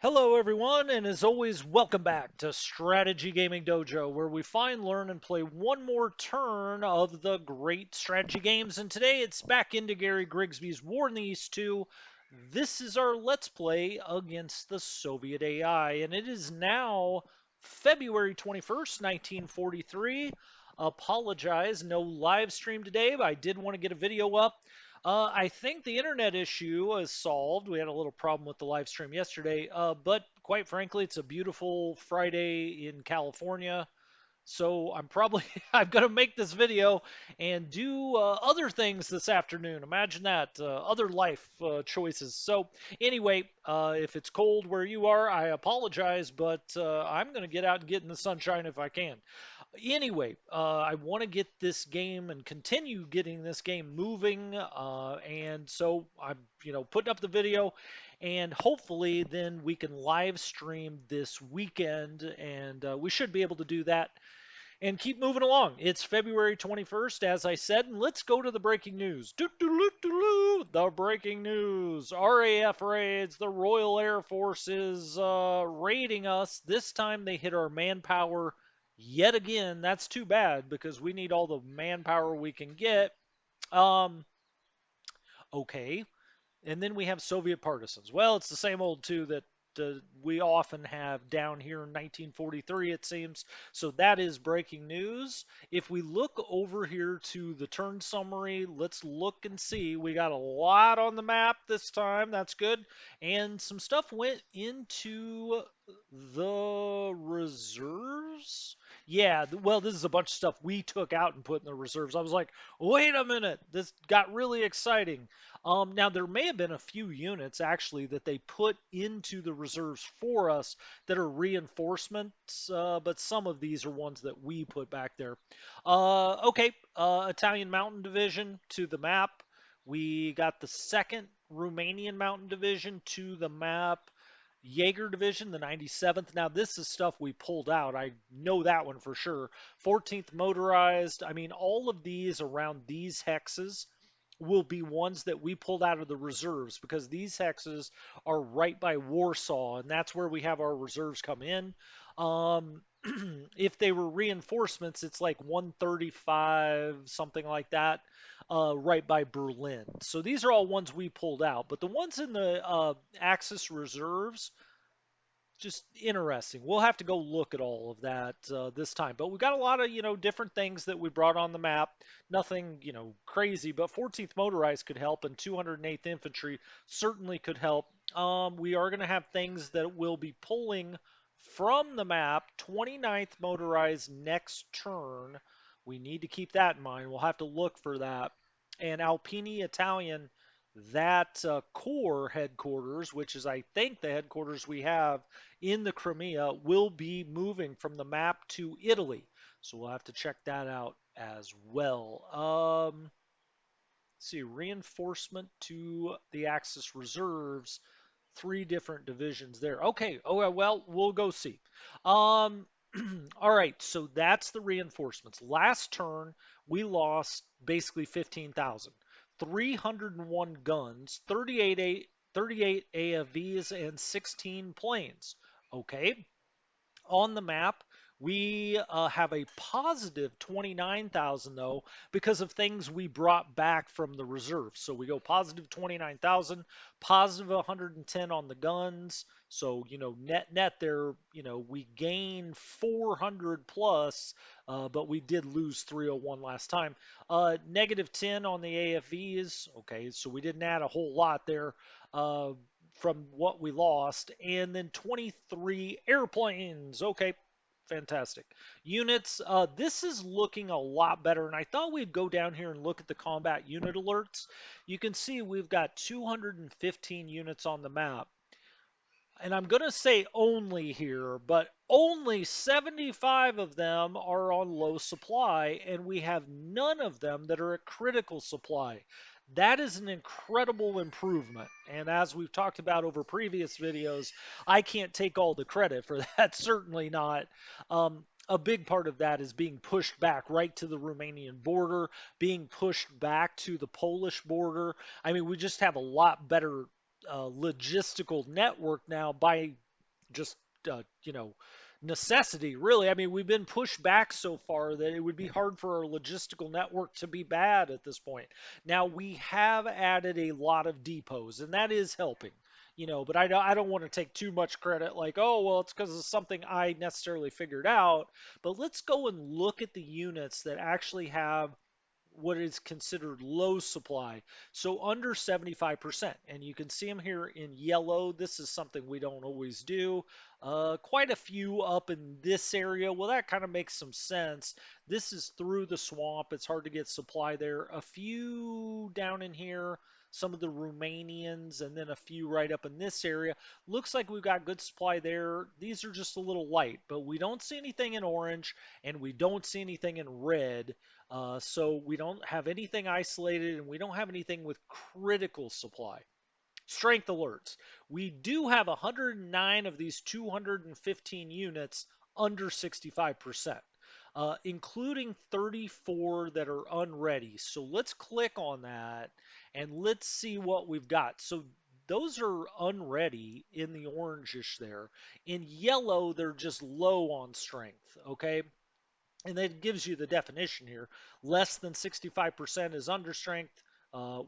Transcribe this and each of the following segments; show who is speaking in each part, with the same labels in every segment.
Speaker 1: Hello, everyone, and as always, welcome back to Strategy Gaming Dojo, where we find, learn, and play one more turn of the great strategy games. And today it's back into Gary Grigsby's War in the East 2. This is our Let's Play against the Soviet AI, and it is now February 21st, 1943. Apologize, no live stream today, but I did want to get a video up. I think the internet issue is solved. We had a little problem with the live stream yesterday, but quite frankly, it's a beautiful Friday in California. So I'm gonna make this video and do other things this afternoon. Imagine that, other life choices. So anyway, if it's cold where you are, I apologize, but I'm gonna get out and get in the sunshine if I can. Anyway, I want to get this game and continue getting this game moving, and so I'm, putting up the video, and hopefully then we can live stream this weekend, and we should be able to do that and keep moving along. It's February 21st, as I said, and let's go to the breaking news. The breaking news. RAF raids. The Royal Air Force is raiding us. This time they hit our manpower yet again. That's too bad because we need all the manpower we can get. Um, okay. And then we have Soviet partisans. Well, it's the same old two that we often have down here in 1943, it seems. So that is breaking news. If we look over here to the turn summary, let's look and see. We got a lot on the map this time. That's good. And some stuff went into the reserves. Yeah, well, this is a bunch of stuff we took out and put in the reserves. I was like, wait a minute, this got really exciting. Now, there may have been a few units actually that they put into the reserves for us that are reinforcements, but some of these are ones that we put back there. Okay, Italian Mountain Division to the map. We got the 2nd Romanian Mountain Division to the map. Jaeger Division, the 97th. Now, this is stuff we pulled out. I know that one for sure. 14th Motorized. I mean, all of these around these hexes will be ones that we pulled out of the reserves because these hexes are right by Warsaw, and that's where we have our reserves come in. Um, if they were reinforcements, it's like 135, something like that, right by Berlin. So these are all ones we pulled out, but the ones in the Axis reserves, just interesting. We'll have to go look at all of that this time. But we got a lot of, different things that we brought on the map. Nothing, crazy, but 14th Motorized could help, and 208th Infantry certainly could help. We are going to have things that will be pulling from the map. 29th Motorized next turn. We need to keep that in mind. We'll have to look for that. And Alpini Italian, that core headquarters, which is, I think, the headquarters we have in the Crimea, will be moving from the map to Italy. So we'll have to check that out as well. Let's see, reinforcement to the Axis reserves, 3 different divisions there. Okay, oh well, we'll go see. Um, all right, so that's the reinforcements. Last turn, we lost basically 15,000. 301 guns, 38 AFVs, and 16 planes. Okay, on the map, we have a positive 29,000 though because of things we brought back from the reserve. So we go positive 29,000, positive 110 on the guns. So, net there, we gain 400 plus, but we did lose 301 last time. Negative 10 on the AFVs. Okay, so we didn't add a whole lot there. From what we lost, and then 23 airplanes. Okay, fantastic. Units, this is looking a lot better, and I thought we'd go down here and look at the combat unit alerts. You can see we've got 215 units on the map. And I'm going to say only here, but only 75 of them are on low supply, and we have none of them that are at critical supply. That is an incredible improvement. And as we've talked about over previous videos, I can't take all the credit for that, certainly not. A big part of that is being pushed back right to the Romanian border, being pushed back to the Polish border. I mean, we just have a lot better logistical network now by just necessity, really. I mean, we've been pushed back so far that it would be hard for our logistical network to be bad at this point. Now we have added a lot of depots, and that is helping. But I don't want to take too much credit, like, oh, well, it's because of something I necessarily figured out. But let's go and look at the units that actually have what is considered low supply, so under 75%. And you can see them here in yellow. This is something we don't always do. Quite a few up in this area. Well, that kind of makes some sense. This is through the swamp. It's hard to get supply there. A few down in here, some of the Romanians, and then a few right up in this area. Looks like we've got good supply there. These are just a little light, but we don't see anything in orange, and we don't see anything in red. So we don't have anything isolated, and we don't have anything with critical supply. Strength alerts. We do have 109 of these 215 units under 65%, including 34 that are unready. So let's click on that and let's see what we've got. So those are unready in the orangish there. In yellow, they're just low on strength, okay? And that gives you the definition here. Less than 65% is under strength.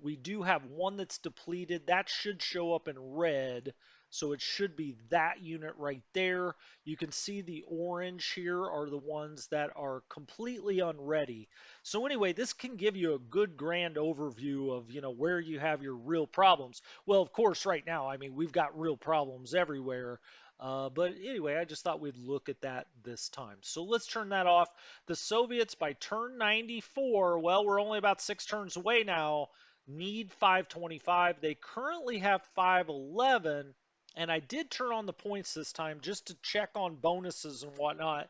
Speaker 1: We do have one that's depleted. That should show up in red. So it should be that unit right there. You can see the orange here are the ones that are completely unready. So anyway, this can give you a good grand overview of, where you have your real problems. Well, of course, right now, I mean, we've got real problems everywhere. But anyway, I just thought we'd look at that this time. So let's turn that off. The Soviets by turn 94, well, we're only about 6 turns away now, need 525. They currently have 511, and I did turn on the points this time just to check on bonuses and whatnot.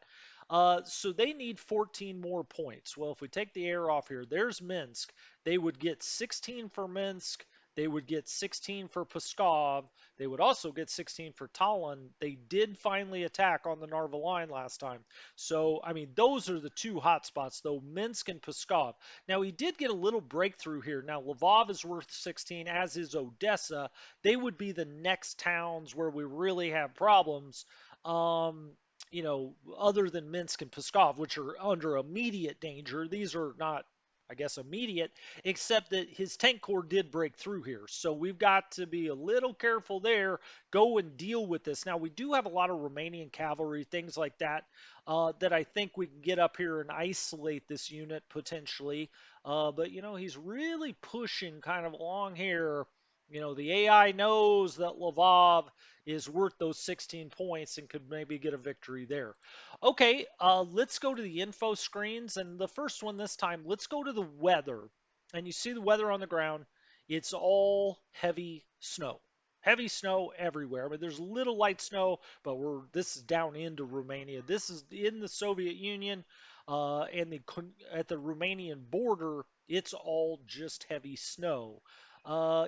Speaker 1: So they need 14 more points. Well, if we take the air off here, there's Minsk. They would get 16 for Minsk. They would get 16 for Pskov. They would also get 16 for Tallinn. They did finally attack on the Narva line last time. So, I mean, those are the two hot spots, though, Minsk and Pskov. Now, he did get a little breakthrough here. Now, Lvov is worth 16, as is Odessa. They would be the next towns where we really have problems. Other than Minsk and Pskov, which are under immediate danger. These are not, I guess, immediate, except that his tank corps did break through here. So we've got to be a little careful there, go and deal with this. Now, we do have a lot of Romanian cavalry, things like that, that I think we can get up here and isolate this unit potentially. But, he's really pushing kind of along here. The AI knows that Lvov is worth those 16 points and could maybe get a victory there. Okay, let's go to the info screens. And the first one this time, let's go to the weather. And you see the weather on the ground. It's all heavy snow. Heavy snow everywhere. I mean, there's little light snow, but this is down into Romania. This is in the Soviet Union, and at the Romanian border. It's all just heavy snow.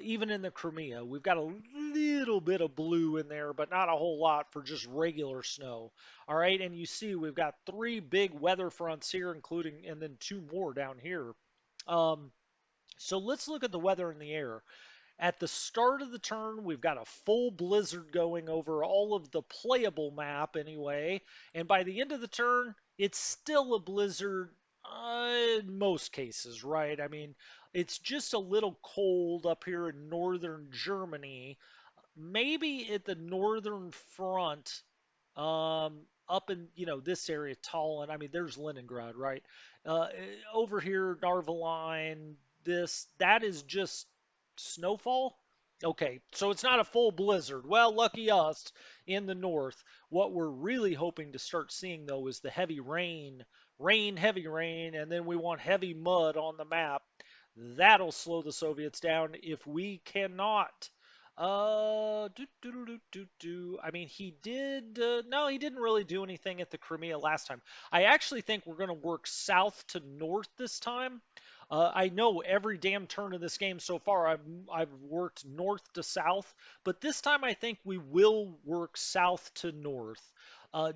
Speaker 1: Even in the Crimea, we've got a little bit of blue in there, but not a whole lot for just regular snow. All right, and you see we've got 3 big weather fronts here, including, and then 2 more down here. Um, so let's look at the weather in the air. At the start of the turn, we've got a full blizzard going over all of the playable map anyway. And by the end of the turn, it's still a blizzard in most cases, right? I mean, it's just a little cold up here in northern Germany. Maybe at the northern front, up in this area, Tallinn. I mean, there's Leningrad, right? Over here, Narva line. That is just snowfall. Okay, so it's not a full blizzard. Well, lucky us in the north. What we're really hoping to start seeing though is the heavy rain, heavy rain, and then we want heavy mud on the map. That'll slow the Soviets down if we cannot. I mean, he did. No, he didn't really do anything at the Crimea last time. I actually think we're going to work south to north this time. I know every damn turn of this game so far, I've worked north to south, but this time I think we will work south to north.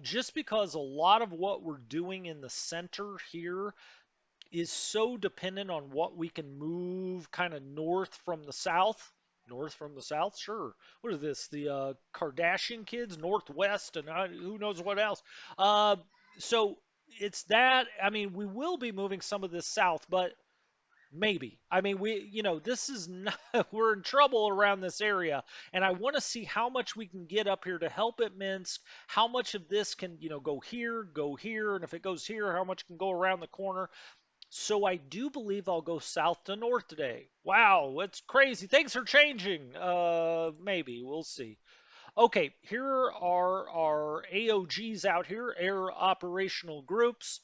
Speaker 1: Just because a lot of what we're doing in the center here is so dependent on what we can move kind of north from the south. North from the south, sure. What is this? The Kardashian kids, Northwest, and who knows what else. Uh, so it's that. I mean, we will be moving some of this south, but maybe. I mean, this is not, we're in trouble around this area, and I want to see how much we can get up here to help at Minsk. How much of this can, go here, and if it goes here, how much can go around the corner. So I do believe I'll go south to north today. Wow, it's crazy. Things are changing. Maybe we'll see. Okay, here are our AOGs out here, air operational groups.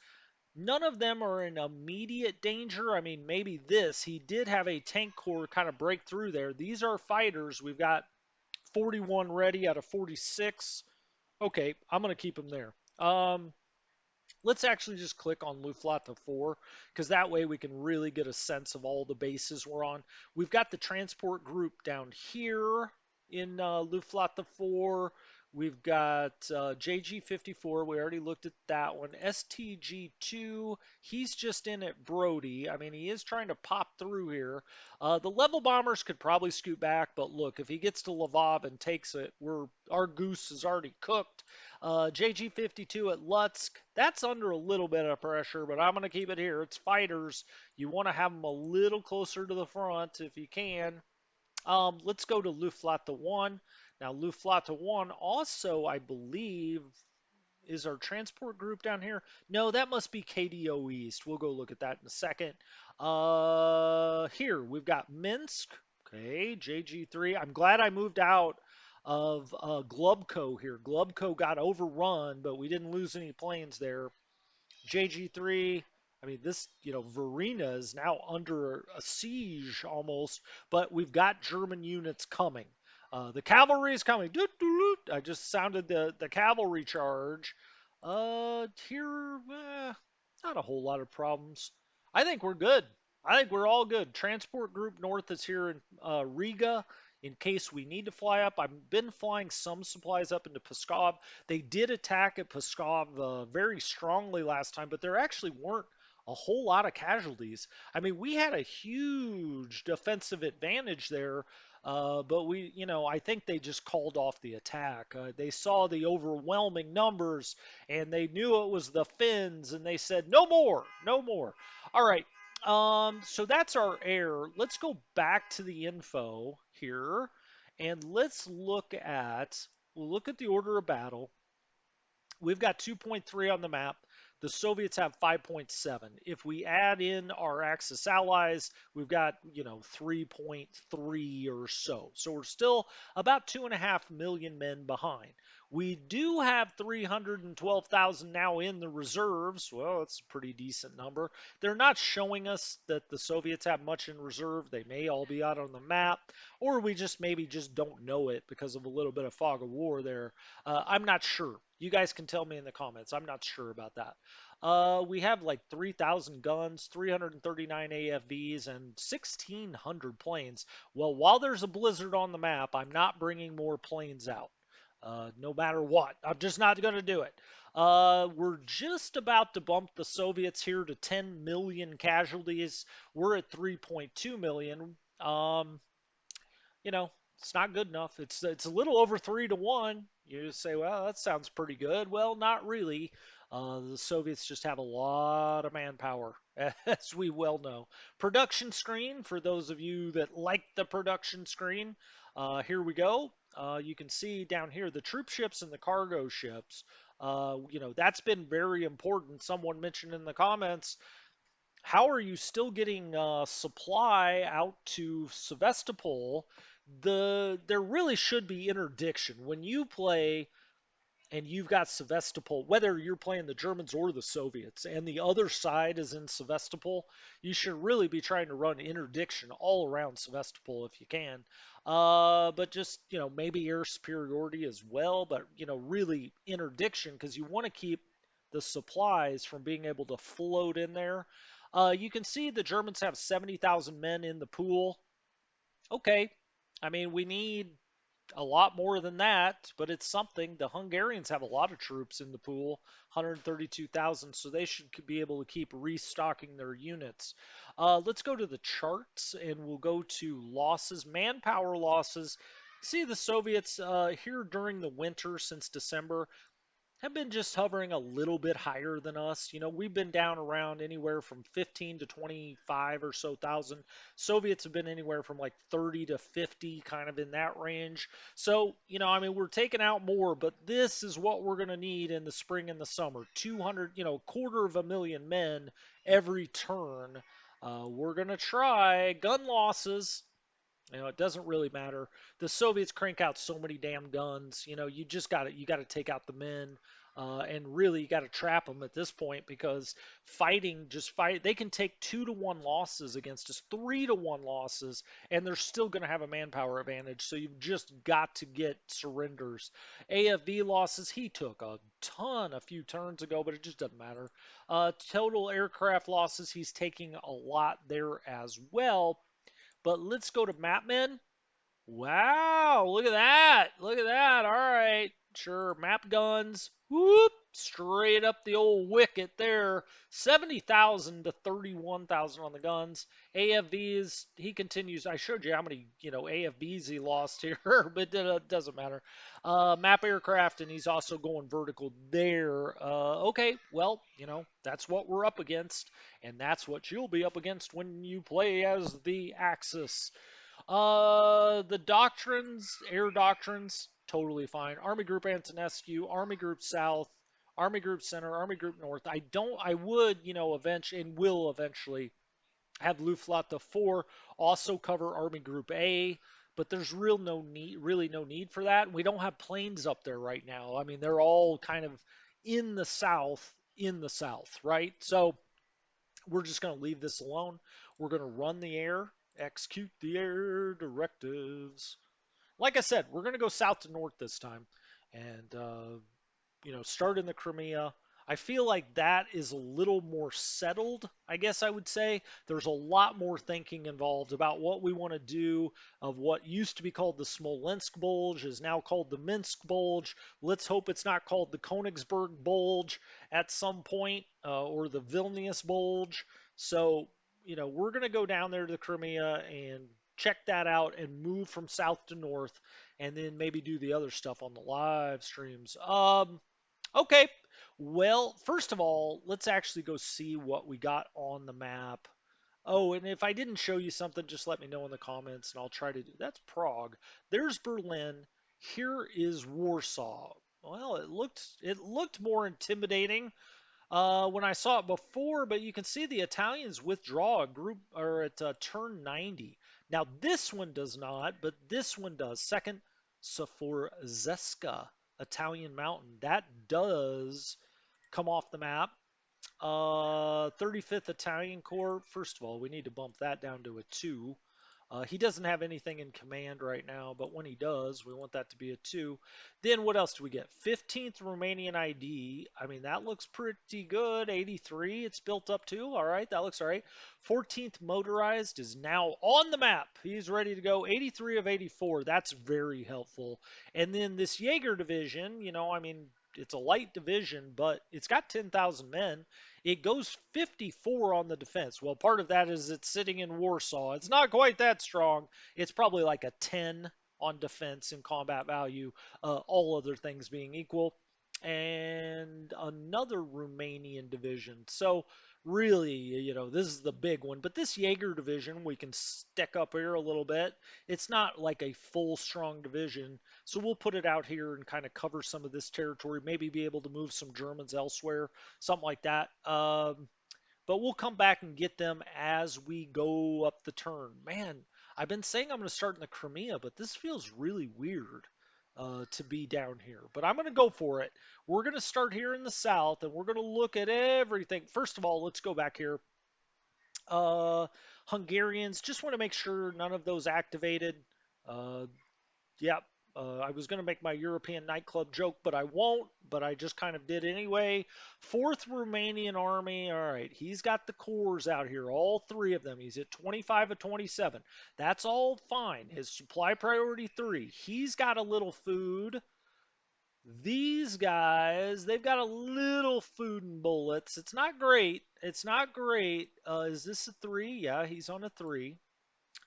Speaker 1: None of them are in immediate danger. I mean, maybe this. He did have a tank core kind of break through there. These are fighters. We've got 41 ready out of 46. Okay, I'm going to keep them there. Let's actually just click on Luftwaffe 4 because that way we can really get a sense of all the bases we're on. We've got the transport group down here in Luftwaffe 4. We've got JG-54. We already looked at that one. STG-2. He's just in at Brody. I mean, he is trying to pop through here. The level bombers could probably scoot back, but look, if he gets to Lvov and takes it, our goose is already cooked. JG-52 at Lutsk. That's under a little bit of pressure, but I'm going to keep it here. It's fighters. You want to have them a little closer to the front if you can. Let's go to Luftwaffe 1. Now, Luftwaffe 1 also, I believe, is our transport group down here. No, that must be KDO East. We'll go look at that in a second. Here, we've got Minsk. Okay, JG3. I'm glad I moved out of Glubko here. Glubko got overrun, but we didn't lose any planes there. JG3. I mean, Varina is now under a siege almost, but we've got German units coming. The cavalry is coming. Doot, doot, doot. I just sounded the cavalry charge. Here, not a whole lot of problems. I think we're good. I think we're all good. Transport Group North is here in Riga in case we need to fly up. I've been flying some supplies up into Pskov. They did attack at Pskov very strongly last time, but there actually weren't a whole lot of casualties. I mean, we had a huge defensive advantage there, but I think they just called off the attack. They saw the overwhelming numbers and they knew it was the Finns and they said, no more, no more. All right. So that's our air. Let's go back to the info here and we'll look at the order of battle. We've got 2.3 on the map. The Soviets have 5.7. If we add in our Axis allies, we've got, 3.3 or so. So we're still about 2.5 million men behind. We do have 312,000 now in the reserves. Well, that's a pretty decent number. They're not showing us that the Soviets have much in reserve. They may all be out on the map, or we just maybe just don't know it because of a little bit of fog of war there. I'm not sure. You guys can tell me in the comments. I'm not sure about that. We have like 3,000 guns, 339 AFVs, and 1,600 planes. Well, while there's a blizzard on the map, I'm not bringing more planes out. No matter what. I'm just not going to do it. We're just about to bump the Soviets here to 10 million casualties. We're at 3.2 million. You know, it's not good enough. It's a little over 3 to 1. You just say, well, that sounds pretty good. Well, not really. The Soviets just have a lot of manpower, as we well know. Production screen, for those of you that like the production screen, here we go. You can see down here the troop ships and the cargo ships. That's been very important. Someone mentioned in the comments, how are you still getting supply out to Sevastopol? There really should be interdiction when you play and you've got Sevastopol, whether you're playing the Germans or the Soviets, and the other side is in Sevastopol. You should really be trying to run interdiction all around Sevastopol if you can. But just maybe air superiority as well, but really interdiction because you want to keep the supplies from being able to float in there. You can see the Germans have 70,000 men in the pool. Okay. I mean, we need a lot more than that, but it's something. The Hungarians have a lot of troops in the pool, 132,000, so they should be able to keep restocking their units. Let's go to the charts and we'll go to losses, manpower losses. See the Soviets here during the winter since December have been just hovering a little bit higher than us. You know, we've been down around anywhere from 15 to 25 or so thousand. Soviets have been anywhere from like 30 to 50, kind of in that range. So, you know, I mean, we're taking out more, but this is what we're going to need in the spring and the summer. 200, you know, quarter of a million men every turn. We're going to try gun losses. You know, it doesn't really matter. The Soviets crank out so many damn guns. You know, you got to take out the men, and really you got to trap them at this point because fighting, just fight. They can take 2-to-1 losses against us, 3-to-1 losses, and they're still going to have a manpower advantage. So you've just got to get surrenders. AFV losses, he took a ton a few turns ago, but it just doesn't matter. Total aircraft losses, he's taking a lot there as well. But let's go to Mapman. Wow, look at that. Look at that. All right. Sure. Map guns. Whoop. Straight up the old wicket there. 70,000 to 31,000 on the guns. AFVs, he continues. I showed you how many, AFVs he lost here, but it doesn't matter. Map aircraft, and he's also going vertical there. Okay, well, that's what we're up against, and that's what you'll be up against when you play as the Axis. The doctrines, air doctrines, totally fine. Army Group Antonescu, Army Group South, Army Group Center, Army Group North. I would, eventually, and will eventually have Luftwaffe 4 also cover Army Group A, but there's really no need for that. We don't have planes up there right now. I mean, they're all kind of in the south, right? So we're just going to leave this alone. We're going to run the air, execute the air directives. Like I said, we're going to go south to north this time and, start in the Crimea. I feel like that is a little more settled, I guess I would say. There's a lot more thinking involved about what we want to do, of what used to be called the Smolensk Bulge is now called the Minsk Bulge. Let's hope it's not called the Königsberg Bulge at some point, or the Vilnius Bulge. So, we're going to go down there to the Crimea and check that out and move from south to north and then maybe do the other stuff on the live streams. Okay. Well, first of all, let's actually go see what we got on the map. Oh, and if I didn't show you something, just let me know in the comments and I'll try to do. That's Prague. There's Berlin. Here is Warsaw. Well, it looked more intimidating when I saw it before, but you can see the Italians withdraw a group or at turn 90. Now this one does not, but this one does. Second, Saforzeska, Italian mountain. That does come off the map. 35th Italian Corps. First of all, we need to bump that down to a 2. He doesn't have anything in command right now, but when he does, we want that to be a 2. Then what else do we get? 15th Romanian ID. I mean, that looks pretty good. 83, it's built up to. All right, that looks all right. 14th Motorized is now on the map. He's ready to go. 83 of 84. That's very helpful. And then this Jaeger division, I mean, it's a light division, but it's got 10,000 men. It goes 54 on the defense. Well, part of that is it's sitting in Warsaw. It's not quite that strong. It's probably like a 10 on defense and combat value, all other things being equal. And another Romanian division. So, really, this is the big one. But this Jaeger division, we can stick up here a little bit. It's not like a full strong division. So we'll put it out here and kind of cover some of this territory, maybe be able to move some Germans elsewhere, something like that. But we'll come back and get them as we go up the turn. Man, I've been saying I'm going to start in the Crimea, but this feels really weird to be down here. But I'm going to go for it. We're going to start here in the south, and we're going to look at everything. First of all, let's go back here. Uh, Hungarians, just want to make sure none of those activated. Uh, yeah, I was going to make my European nightclub joke, but I won't, but I just kind of did anyway. Fourth Romanian army. All right. He's got the cores out here, all three of them. He's at 25 of 27. That's all fine. His supply priority three. He's got a little food. These guys, they've got a little food and bullets. It's not great. It's not great. Is this a three? Yeah, he's on a three.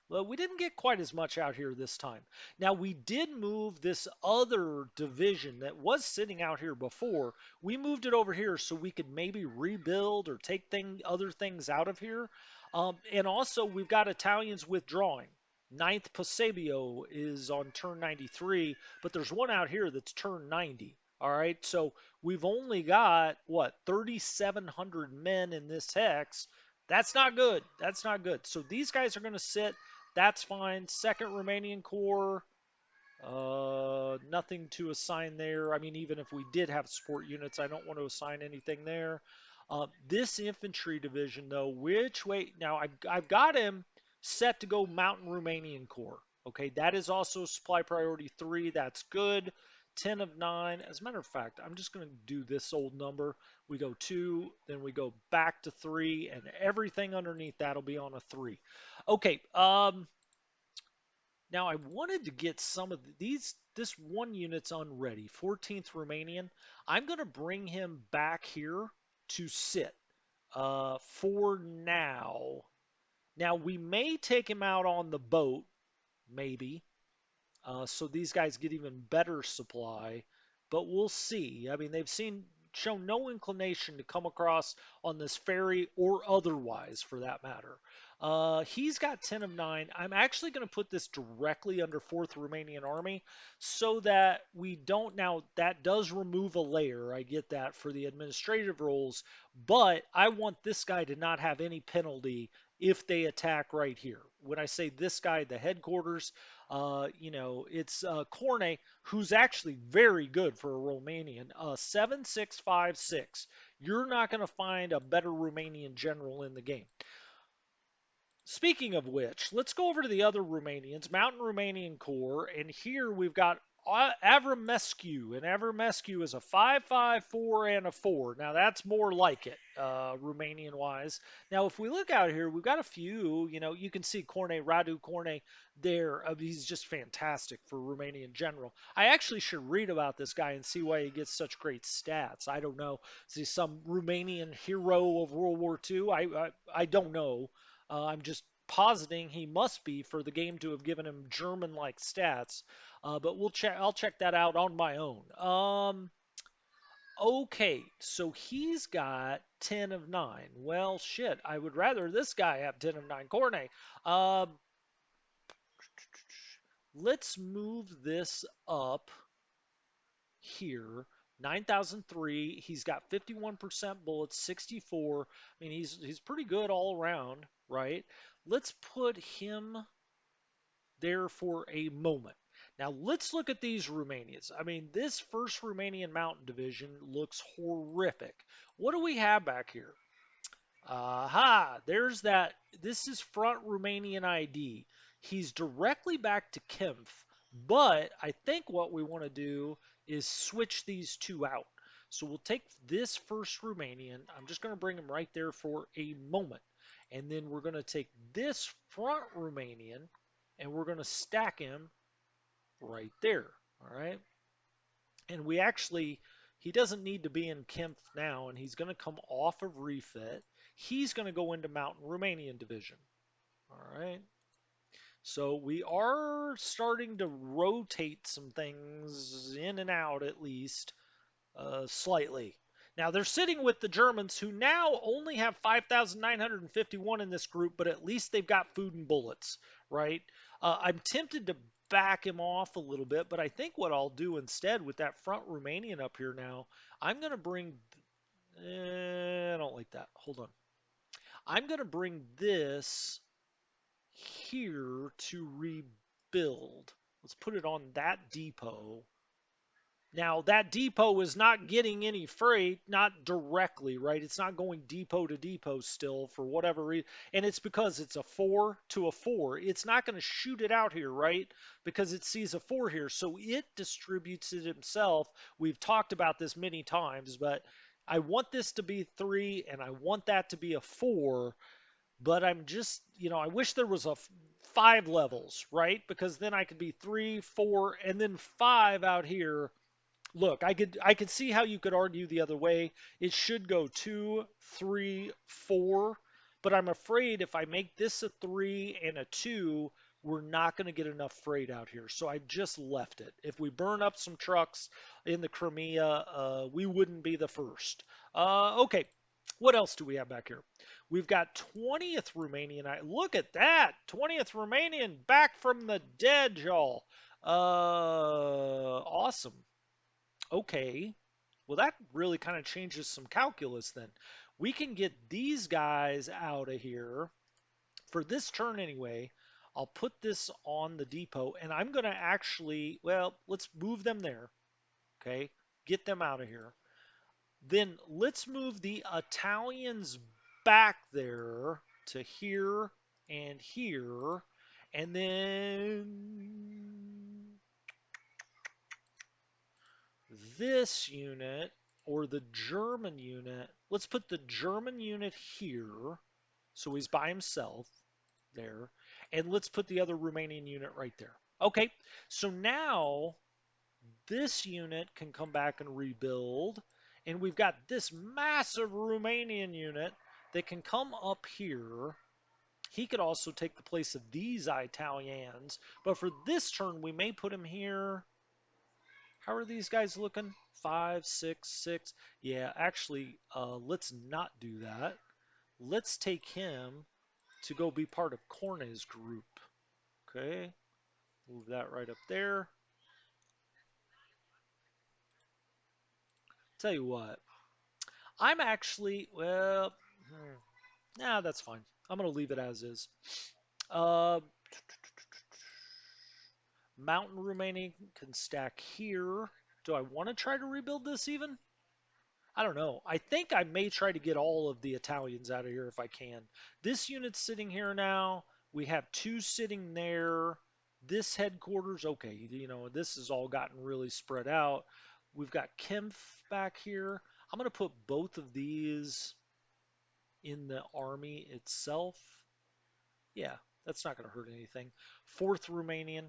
Speaker 1: Well, we didn't get quite as much out here this time. Now, we did move this other division that was sitting out here before. We moved it over here so we could maybe rebuild or take other things out of here. And also, we've got Italians withdrawing. Ninth Pasebio is on turn 93, but there's one out here that's turn 90. All right, so we've only got, what, 3,700 men in this hex. That's not good. That's not good. So these guys are going to sit. That's fine. Second Romanian Corps, nothing to assign there. I mean, even if we did have support units, I don't want to assign anything there. This infantry division, though, which way? Now, I've got him set to go Mountain Romanian Corps. Okay, that is also supply priority 3. That's good. 10 of 9. As a matter of fact, I'm just going to do this old number. We go 2, then we go back to 3, and everything underneath that will be on a 3. Okay, now I wanted to get some of these. This one unit's unready. 14th Romanian. I'm going to bring him back here to sit for now. Now we may take him out on the boat, maybe. So these guys get even better supply, but we'll see. I mean, they've shown no inclination to come across on this ferry or otherwise, for that matter. He's got 10 of 9. I'm actually going to put this directly under 4th Romanian Army so that we don't. Now, that does remove a layer. I get that for the administrative roles, but I want this guy to not have any penalty if they attack right here. When I say this guy, the headquarters, it's Corne, who's actually very good for a Romanian. 7656. You're not going to find a better Romanian general in the game. Speaking of which, let's go over to the other Romanians, Mountain Romanian Corps, and here we've got Avramescu, and Avramescu is a 554 and a 4. Now that's more like it, Romanian wise. Now if we look out here, we've got a few. You can see Radu Corne there. He's just fantastic for Romanian general. I actually should read about this guy and see why he gets such great stats. I don't know. Is he some Romanian hero of World War II? I don't know. I'm just positing he must be for the game to have given him German-like stats. But we'll check. I'll check that out on my own. Okay, so he's got 10 of 9. Well, shit. I would rather this guy have 10 of 9. Corne. Um, let's move this up here. 9,003. He's got 51% bullets, 64. I mean, he's pretty good all around, right? Let's put him there for a moment. Now let's look at these Romanians. I mean, this first Romanian mountain division looks horrific. What do we have back here? Aha, there's that. This is front Romanian ID. He's directly back to Kempf, but I think what we want to do is switch these two out. So we'll take this first Romanian. I'm just going to bring him right there for a moment. And then we're going to take this front Romanian and we're going to stack him right there. All right. And he doesn't need to be in Kempf now, and he's going to come off of refit. He's going to go into Mountain Romanian Division. All right. So we are starting to rotate some things in and out at least slightly. Now they're sitting with the Germans who now only have 5,951 in this group, but at least they've got food and bullets, right? I'm tempted to back him off a little bit, but I think what I'll do instead with that front Romanian up here now, I'm going to bring. I don't like that. Hold on. I'm going to bring this here to rebuild. Let's put it on that depot. Now, that depot is not getting any freight, not directly, right? It's not going depot to depot still for whatever reason. And it's because it's a 4 to a 4. It's not going to shoot it out here, right? Because it sees a 4 here. So it distributes it himself. We've talked about this many times, but I want this to be 3 and I want that to be a 4. But I'm just, I wish there was a 5 levels, right? Because then I could be 3, 4, and then 5 out here. Look, I could see how you could argue the other way. It should go 2, 3, 4, but I'm afraid if I make this a 3 and a 2, we're not going to get enough freight out here. So I just left it. If we burn up some trucks in the Crimea, we wouldn't be the first. Okay, what else do we have back here? We've got 20th Romanian. Look at that, 20th Romanian back from the dead, y'all. Awesome. Okay. Well, that really kind of changes some calculus then. We can get these guys out of here for this turn anyway. I'll put this on the depot and I'm going to actually, well, let's move them there. Okay. Get them out of here. Then let's move the Italians back there to here and here. And then this unit or the German unit, let's put the German unit here. So he's by himself there. And let's put the other Romanian unit right there. Okay, so now this unit can come back and rebuild. And we've got this massive Romanian unit that can come up here. He could also take the place of these Italians. But for this turn, we may put him here. How are these guys looking? 5, 6, 6. Yeah, actually, let's not do that. Let's take him to go be part of Corne's group. Okay, move that right up there. Tell you what, I'm actually, well, nah, that's fine. I'm going to leave it as is. Uh, Mountain remaining can stack here. Do I want to try to rebuild this even? I don't know. I think I may try to get all of the Italians out of here if I can. This unit's sitting here now. We have 2 sitting there. This headquarters, okay, this has all gotten really spread out. We've got Kempf back here. I'm going to put both of these in the army itself. Yeah, that's not going to hurt anything. 4th Romanian,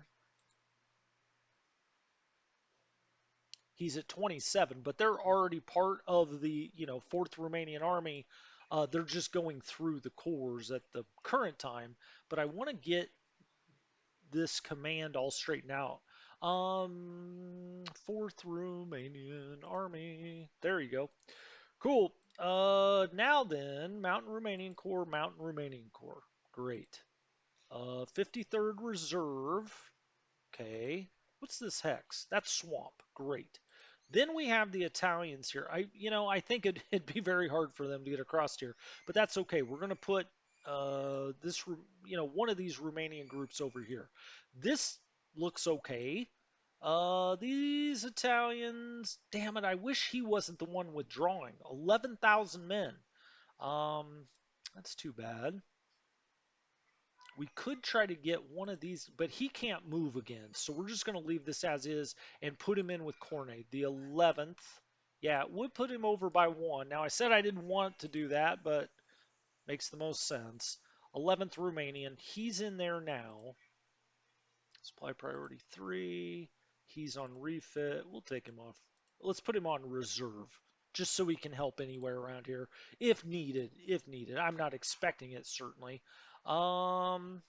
Speaker 1: he's at 27, but they're already part of the 4th Romanian Army. They're just going through the cores at the current time, but I want to get this command all straightened out. 4th Romanian Army. There you go. Cool. Now then, Mountain Romanian Corps, Mountain Romanian Corps. Great. 53rd Reserve. Okay. What's this hex? That's swamp. Great. Then we have the Italians here. I think it'd be very hard for them to get across here, but that's okay. We're going to put one of these Romanian groups over here. This looks okay. These Italians, damn it, I wish he wasn't the one withdrawing. 11,000 men. Um, that's too bad. We could try to get one of these, but he can't move again. So we're just going to leave this as is and put him in with Cornet. The 11th. Yeah, it would put him over by 1. Now, I said I didn't want to do that, but makes the most sense. 11th Romanian. He's in there now. Supply priority 3. He's on refit. We'll take him off. Let's put him on reserve just so he can help anywhere around here if needed. If needed. I'm not expecting it, certainly. Um,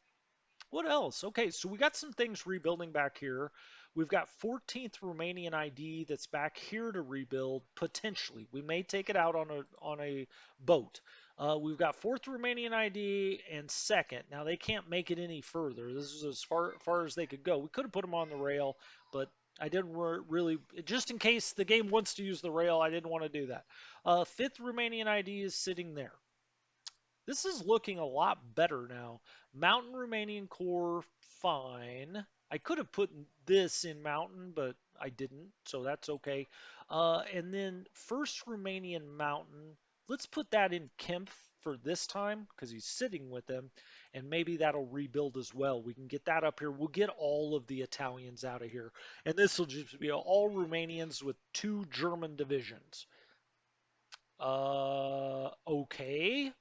Speaker 1: what else? Okay, so we got some things rebuilding back here. We've got 14th Romanian ID that's back here to rebuild potentially. We may take it out on a boat. We've got 4th Romanian ID and 2nd. Now they can't make it any further. This is as far as they could go. We could have put them on the rail, but I didn't really, just in case the game wants to use the rail, I didn't want to do that. 5th Romanian ID is sitting there. This is looking a lot better now. Mountain Romanian Core, fine. I could have put this in Mountain, but I didn't, so that's okay. And then first Romanian mountain, let's put that in Kempf for this time because he's sitting with them, and maybe that'll rebuild as well. We can get that up here. We'll get all of the Italians out of here, and this will just be all Romanians with two German divisions. Okay.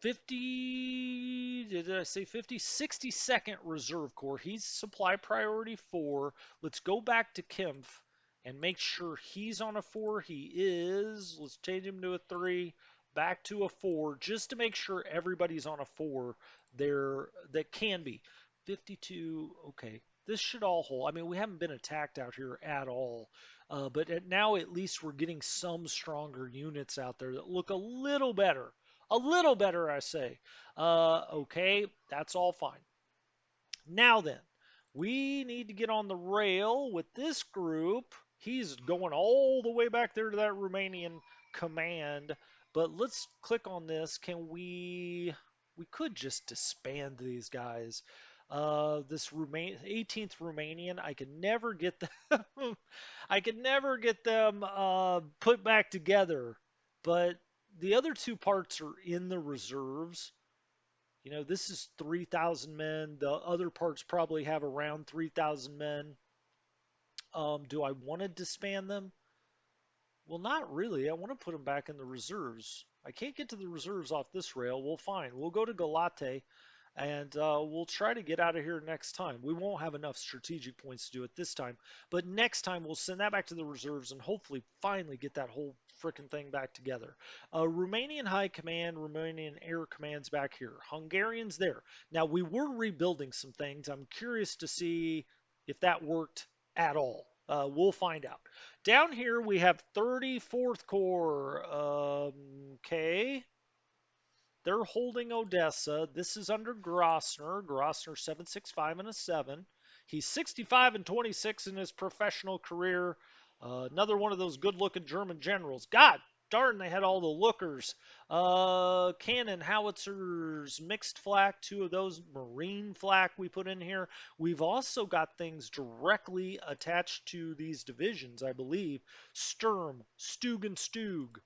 Speaker 1: 50, did I say 50? 62nd Reserve Corps. He's supply priority 4. Let's go back to Kempf and make sure he's on a 4. He is. Let's change him to a 3, back to a 4, just to make sure everybody's on a 4 there that can be. 52, okay. This should all hold. I mean, we haven't been attacked out here at all. Now at least we're getting some stronger units out there that look a little better. A little better, I say. Okay, that's all fine. Now then, we need to get on the rail with this group. He's going all the way back there to that Romanian command. But let's click on this. Can we? We could just disband these guys. This 18th Romanian, I could never get them. I could never get them put back together. But the other two parts are in the reserves. You know, this is 3,000 men. The other parts probably have around 3,000 men. Do I want to disband them? Well, not really. I want to put them back in the reserves. I can't get to the reserves off this rail. Well, fine. We'll go to Galate and we'll try to get out of here next time. We won't have enough strategic points to do it this time, but next time we'll send that back to the reserves and hopefully finally get that whole frickin' thing back together. Romanian High Command, Romanian Air Command's back here. Hungarians there. Now, we were rebuilding some things. I'm curious to see if that worked at all. We'll find out. Down here we have 34th Corps. Okay. They're holding Odessa. This is under Grossner. Grossner 765 and a 7. He's 65 and 26 in his professional career. Another one of those good-looking German generals. God darn, they had all the lookers. Cannon, howitzers, mixed flak, two of those marine flak we put in here. We've also got things directly attached to these divisions, I believe. Sturm, Stug and Stug.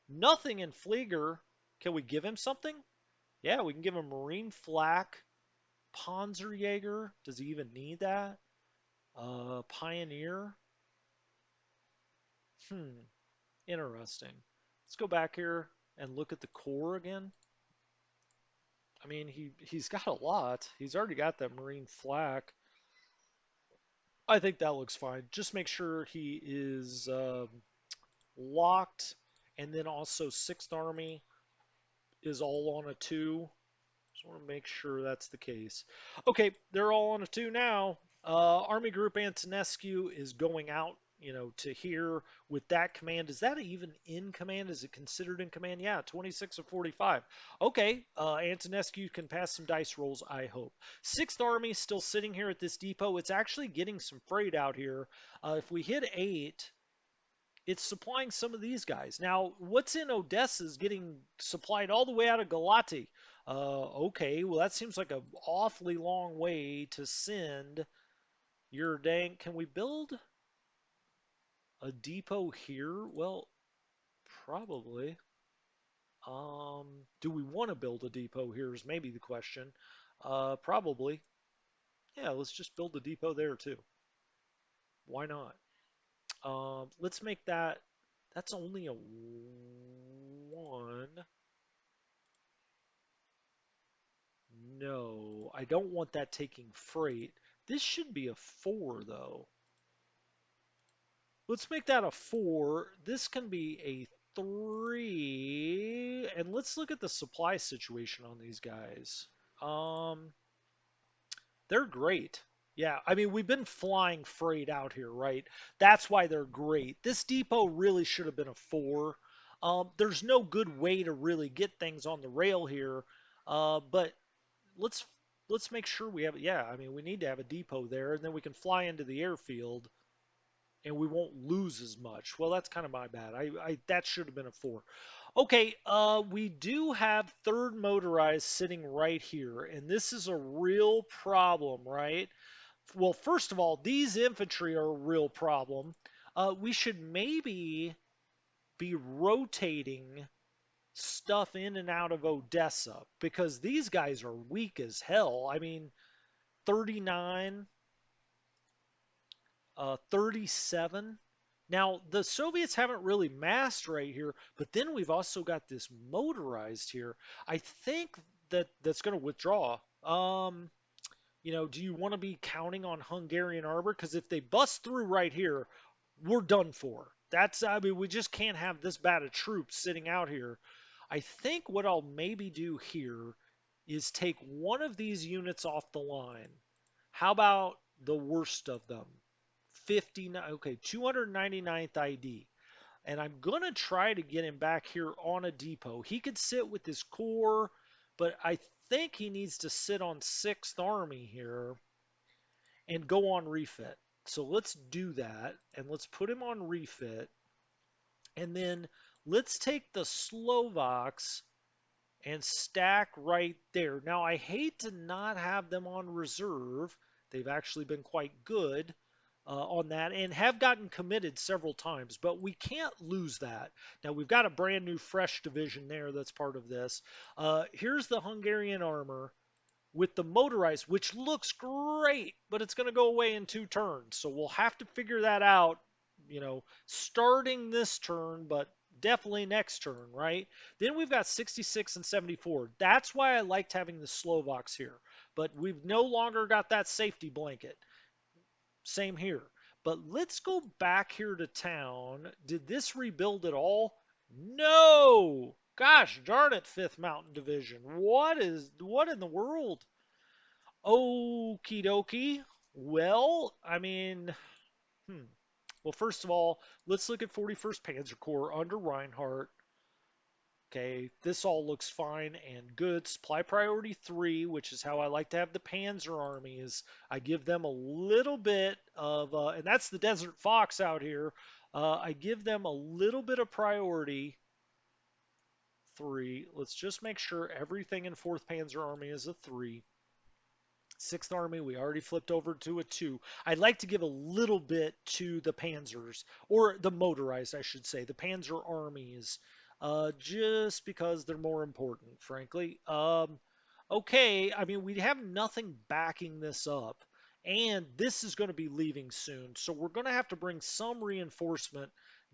Speaker 1: Nothing in Flieger. Can we give him something? Yeah, we can give him Marine Flak, Panzerjäger. Does he even need that? Pioneer. Hmm, interesting. Let's go back here and look at the core again. I mean, he's got a lot. He's already got that Marine Flak. I think that looks fine. Just make sure he is locked, and then also Sixth Army is all on a 2. Just want to make sure that's the case. Okay, they're all on a 2 now. Army Group Antonescu is going out, to here with that command. Is that even in command? Is it considered in command? Yeah, 26 of 45. Okay, Antonescu can pass some dice rolls, I hope. Sixth Army still sitting here at this depot. It's actually getting some freight out here. If we hit 8, it's supplying some of these guys. Now, what's in Odessa is getting supplied all the way out of Galati. Okay, well, that seems like an awfully long way to send your dang. Can we build a depot here? Well, probably. Do we want to build a depot here is maybe the question. Probably. Yeah, let's just build a depot there too. Why not? Let's make that. That's only a 1. No, I don't want that taking freight. This should be a 4, though. Let's make that a 4. This can be a 3. And let's look at the supply situation on these guys. Um, they're great. Yeah, I mean, we've been flying freight out here, right? That's why they're great. This depot really should have been a 4. There's no good way to really get things on the rail here. But let's let's make sure we have it. Yeah, I mean, we need to have a depot there, and then we can fly into the airfield, and we won't lose as much. Well, that's kind of my bad. I that should have been a 4. Okay, we do have third motorized sitting right here, and this is a real problem, right? Well, first of all, these infantry are a real problem. We should maybe be rotating stuff in and out of Odessa because these guys are weak as hell. I mean, 39, 37. Now, the Soviets haven't really massed right here, but then we've also got this motorized here. I think that's going to withdraw. Do you want to be counting on Hungarian armor? Because if they bust through right here, we're done for. I mean, we just can't have this bad of troops sitting out here. I think what I'll maybe do here is take one of these units off the line. How about the worst of them? 59, okay, 299th ID. And I'm going to try to get him back here on a depot. He could sit with his corps, but I think he needs to sit on 6th Army here and go on refit. So let's do that, and let's put him on refit. And then let's take the Slovaks and stack right there. Now, I hate to not have them on reserve. They've actually been quite good on that and have gotten committed several times, but we can't lose that. Now, we've got a brand new fresh division there that's part of this. Here's the Hungarian armor with the motorized, which looks great, but it's going to go away in 2 turns. So we'll have to figure that out, starting this turn, but definitely next turn, right? Then we've got 66 and 74. That's why I liked having the Slovaks here. But we've no longer got that safety blanket. Same here. But let's go back here to town. Did this rebuild at all? No! Gosh darn it, 5th Mountain Division. What in the world? Okie dokie. Well, I mean, hmm. Well, first of all, let's look at 41st Panzer Corps under Reinhardt. Okay, this all looks fine and good. Supply priority 3, which is how I like to have the Panzer Army, is I give them a little bit of, and that's the Desert Fox out here. I give them a little bit of priority 3. Let's just make sure everything in 4th Panzer Army is a 3. 6th Army, we already flipped over to a 2. I'd like to give a little bit to the Panzers, or the motorized, I should say, the Panzer Armies, just because they're more important, frankly. Okay, I mean, we have nothing backing this up, and this is going to be leaving soon, so we're going to have to bring some reinforcement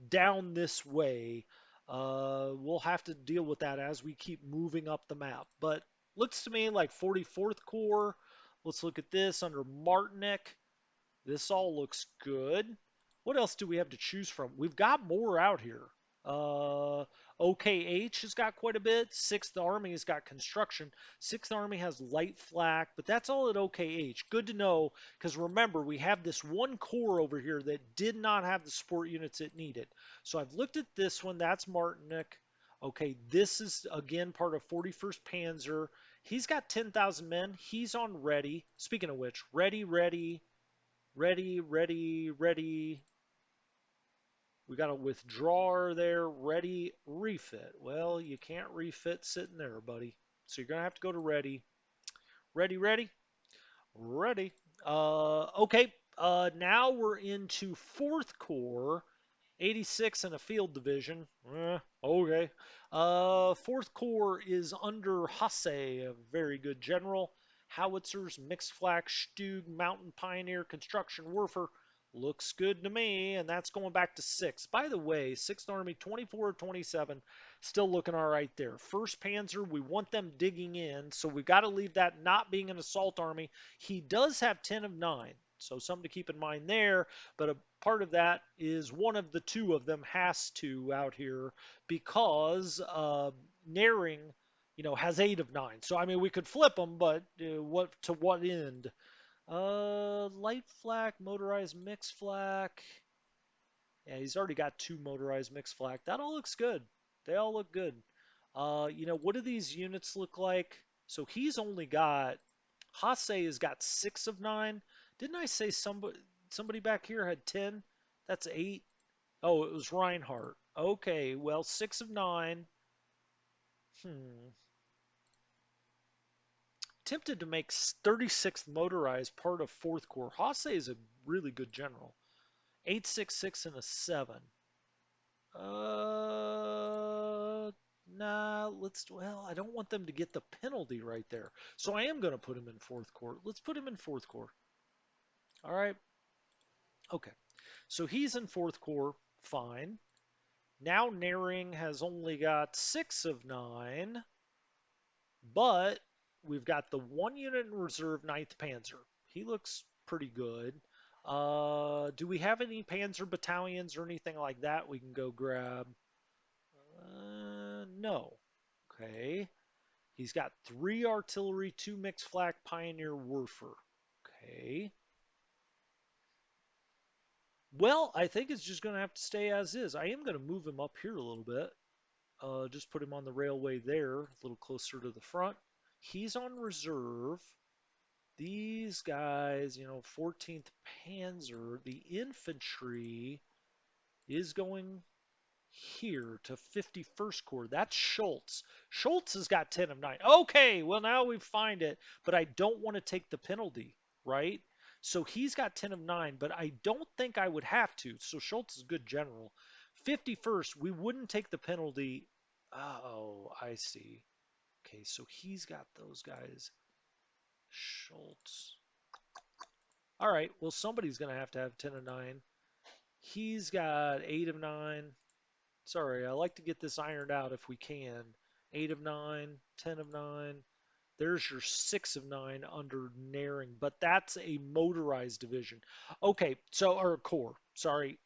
Speaker 1: down this way. We'll have to deal with that as we keep moving up the map, but looks to me like 44th Corps. Let's look at this under Martinic. This all looks good. What else do we have to choose from? We've got more out here. Uh, OKH has got quite a bit. 6th Army has got construction. 6th Army has light flak, but that's all at OKH. Good to know, because remember, we have this one corps over here that did not have the support units it needed. So I've looked at this one. That's Martinic. Okay, this is again part of 41st Panzer. He's got 10,000 men. He's on ready. Speaking of which, ready, ready, ready, ready, ready. We got a withdrawer there, ready, refit. Well, you can't refit sitting there, buddy. So you're going to have to go to ready. Ready, ready, ready. Okay, now we're into 4th Corps. 86 in a field division. Okay. 4th Corps is under Hasse, a very good general. Howitzers, mixed flak, Stug, Mountain Pioneer, Construction Werfer. Looks good to me, and that's going back to 6. By the way, 6th Army, 24 of 27, still looking all right there. 1st Panzer, we want them digging in, so we've got to leave that not being an assault army. He does have 10 of 9, so something to keep in mind there, but a part of that is one of the 2 of them has to out here because Naring, has 8 of 9. So I mean, we could flip them, but what end? Light flak, motorized mix flak. Yeah, he's already got 2 motorized mix flak. That all looks good. They all look good. What do these units look like? So he's only got Hasse has got 6 of 9. Didn't I say somebody back here had 10? That's 8. Oh, it was Reinhardt. Okay, well, 6 of 9. Hmm. Tempted to make 36th motorized part of 4th Corps. Hase is a really good general. 866 and a 7. Nah, well, I don't want them to get the penalty right there. So I am going to put him in 4th Corps. Let's put him in 4th Corps. All right. Okay. So he's in 4th Corps. Fine. Now Naring has only got 6 of 9, but we've got the 1 unit in reserve, Ninth Panzer. He looks pretty good. Do we have any Panzer battalions or anything like that we can go grab? No. Okay. He's got 3 artillery, 2 mixed flak Pioneer Werfer. Okay. Well, I think it's just going to have to stay as is. I am going to move him up here a little bit. Just put him on the railway there, a little closer to the front. He's on reserve. These guys, 14th Panzer, the infantry is going here to 51st Corps. That's Schultz. Schultz has got 10 of 9. Okay, well, now we find it, but I don't want to take the penalty, right? So he's got 10 of 9, but I don't think I would have to. So Schultz is a good general. 51st, we wouldn't take the penalty. Oh, I see. Okay, so he's got those guys. Schultz. All right, well, somebody's going to have 10 of 9. He's got 8 of 9. Sorry, I like to get this ironed out if we can. 8 of 9, 10 of 9. There's your 6 of 9 under Naring, but that's a motorized division. Okay, so, or corps, sorry.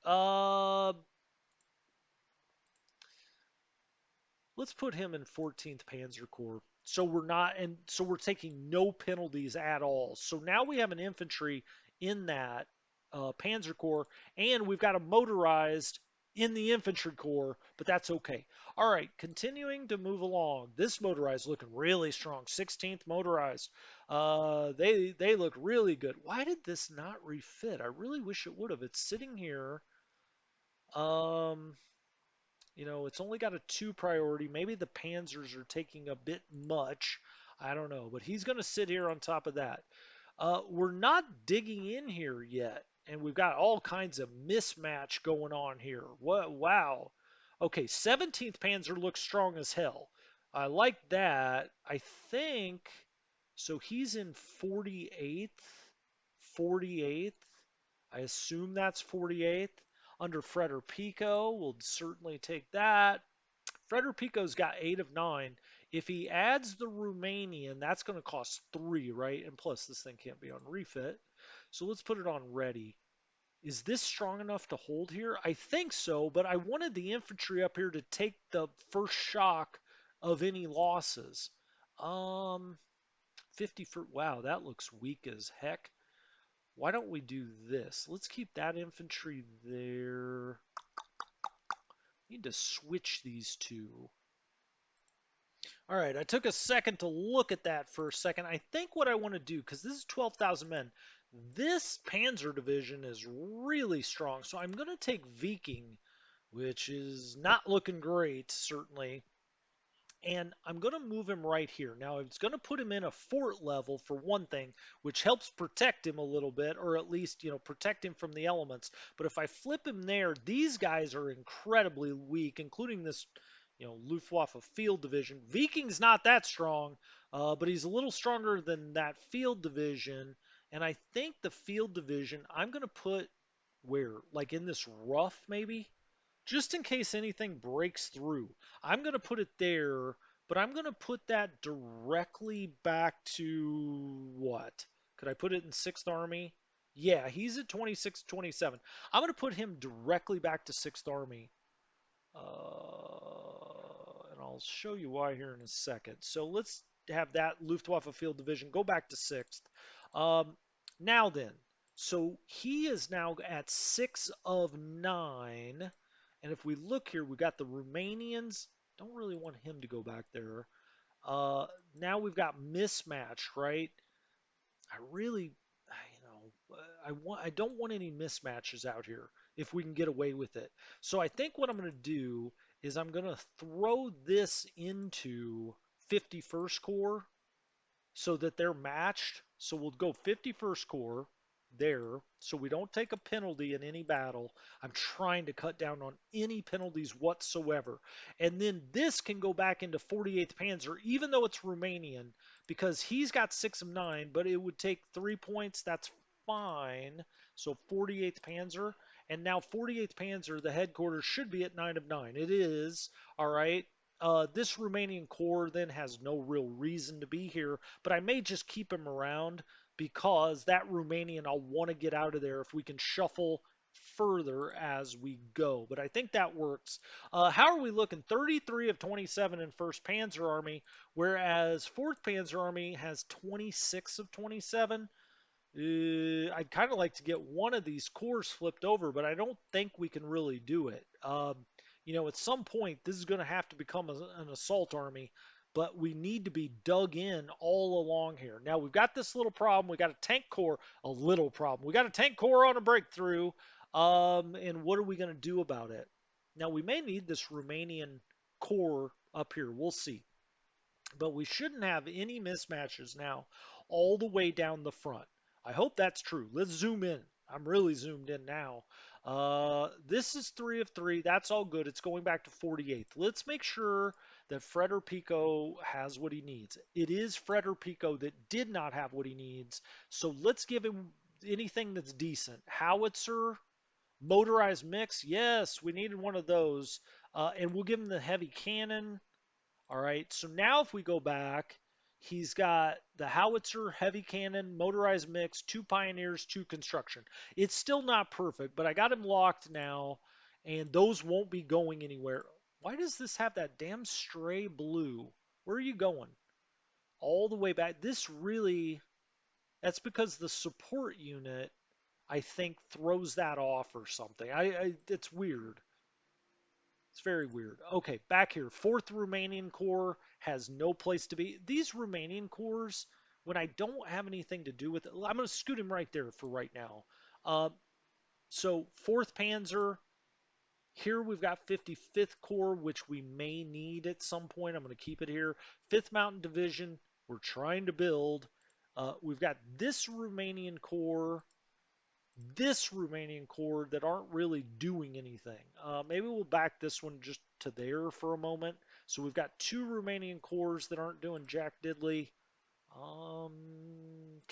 Speaker 1: Let's put him in 14th Panzer Corps. So we're not, and so we're taking no penalties at all. So now we have an infantry in that Panzer Corps, and we've got a motorized in the infantry corps, but that's okay. All right, continuing to move along. This motorized looking really strong. 16th motorized. They look really good. Why did this not refit? I really wish it would have. It's sitting here. Um, it's only got a 2 priority. Maybe the Panzers are taking a bit much. I don't know, but he's going to sit here on top of that. We're not digging in here yet, and we've got all kinds of mismatch going on here. What? Wow. Okay, 17th Panzer looks strong as hell. I like that. I think so. He's in 48th. 48th. I assume that's 48th. Under Freder Pico, we'll certainly take that. Freder Pico's got 8 of 9. If he adds the Romanian, that's going to cost 3, right? And plus, this thing can't be on refit. So let's put it on ready. Is this strong enough to hold here? I think so, but I wanted the infantry up here to take the first shock of any losses. 50 for, wow, that looks weak as heck. Why don't we do this? Let's keep that infantry there. Need to switch these two. All right, I took a second to look at that for a second. I think what I want to do, because this is 12,000 men, this Panzer division is really strong. So I'm going to take Viking, which is not looking great, certainly. And I'm going to move him right here. Now, it's going to put him in a fort level for one thing, which helps protect him a little bit, or at least, protect him from the elements. But if I flip him there, these guys are incredibly weak, including this, Luftwaffe field division. Viking's not that strong, but he's a little stronger than that field division. And I think the field division, I'm going to put where? Like in this rough, maybe? Just in case anything breaks through. I'm going to put it there, but I'm going to put that directly back to what? Could I put it in 6th Army? Yeah, he's at 26, 27. I'm going to put him directly back to 6th Army. And I'll show you why here in a second. So let's have that Luftwaffe Field Division go back to 6th. Now then, so he is now at 6 of 9. And if we look here, we got the Romanians. Don't really want him to go back there. Now we've got mismatch, right? I really, I don't want any mismatches out here if we can get away with it. So I think what I'm going to do is I'm going to throw this into 51st Corps. so that they're matched. So we'll go 51st Corps there so we don't take a penalty in any battle. I'm trying to cut down on any penalties whatsoever. And then this can go back into 48th Panzer, even though it's Romanian, because he's got 6 of 9, but it would take 3 points. That's fine. So 48th Panzer. And now 48th Panzer, the headquarters should be at 9 of 9. It is. All right. This Romanian Corps then has no real reason to be here, but I may just keep him around because that Romanian I'll want to get out of there if we can shuffle further as we go. But I think that works. How are we looking? 33 of 27 in 1st Panzer Army, whereas 4th Panzer Army has 26 of 27. I'd kind of like to get one of these cores flipped over, but I don't think we can really do it. At some point, this is going to have to become an assault army, but we need to be dug in all along here. Now, we've got this little problem. We got a tank core, a little problem. We got a tank core on a breakthrough, and what are we going to do about it? Now, we may need this Romanian core up here. We'll see. But we shouldn't have any mismatches now all the way down the front. I hope that's true. Let's zoom in. I'm really zoomed in now. This is 3 of 3. That's all good. It's going back to 48th. Let's make sure that Freder Pico has what he needs. It is Freder Pico that did not have what he needs. So let's give him anything that's decent. Howitzer, motorized mix. Yes, we needed one of those. And we'll give him the heavy cannon. All right, so now if we go back, he's got the howitzer, heavy cannon, motorized mix, 2 pioneers, 2 construction. It's still not perfect, but I got him locked now, and those won't be going anywhere. Why does this have that damn stray blue? Where are you going? All the way back. That's because the support unit, I think, throws that off or something. It's weird. It's very weird. Okay, back here. 4th Romanian Corps has no place to be. These Romanian Corps, when I don't have anything to do with it, I'm going to scoot him right there for right now. Uh, so 4th Panzer. Here we've got 55th Corps, which we may need at some point. I'm going to keep it here. 5th Mountain Division, we're trying to build. We've got this Romanian Corps, that aren't really doing anything. Maybe we'll back this one just to there for a moment. So we've got 2 Romanian cores that aren't doing jack diddly.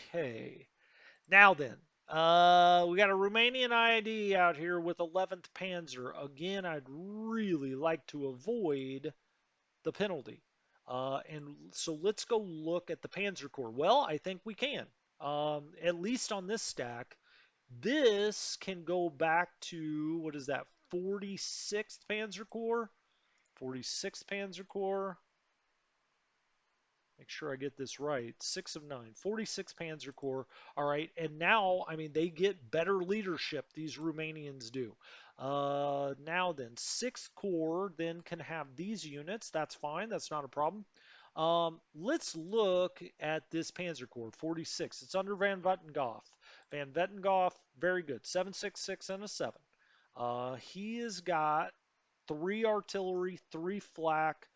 Speaker 1: Okay. Now then, we got a Romanian ID out here with 11th Panzer. Again, I'd really like to avoid the penalty. And so let's go look at the Panzer Corps. Well, I think we can, at least on this stack. This can go back to, what is that, 46th Panzer Corps? 46th Panzer Corps. Make sure I get this right. 6 of 9. 46th Panzer Corps. All right. And now, I mean, they get better leadership, these Romanians do. Now then, 6th Corps then can have these units. That's fine. That's not a problem. Let's look at this Panzer Corps, 46. It's under Van Vettenghoff. Van Vettenghoff, very good. 766 and a 7. He has got 3 artillery, 3 flak,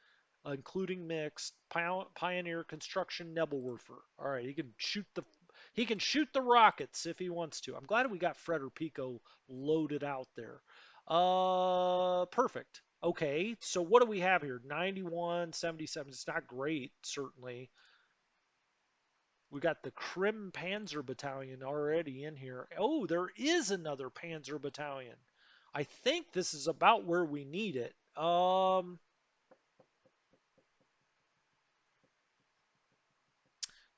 Speaker 1: including mixed pioneer construction Nebelwerfer. All right, he can shoot the rockets if he wants to. I'm glad we got Freder Pico loaded out there. Perfect. Okay, so what do we have here? 91, 77. It's not great, certainly. We got the Krim Panzer Battalion already in here. Oh, there is another Panzer Battalion. I think this is about where we need it.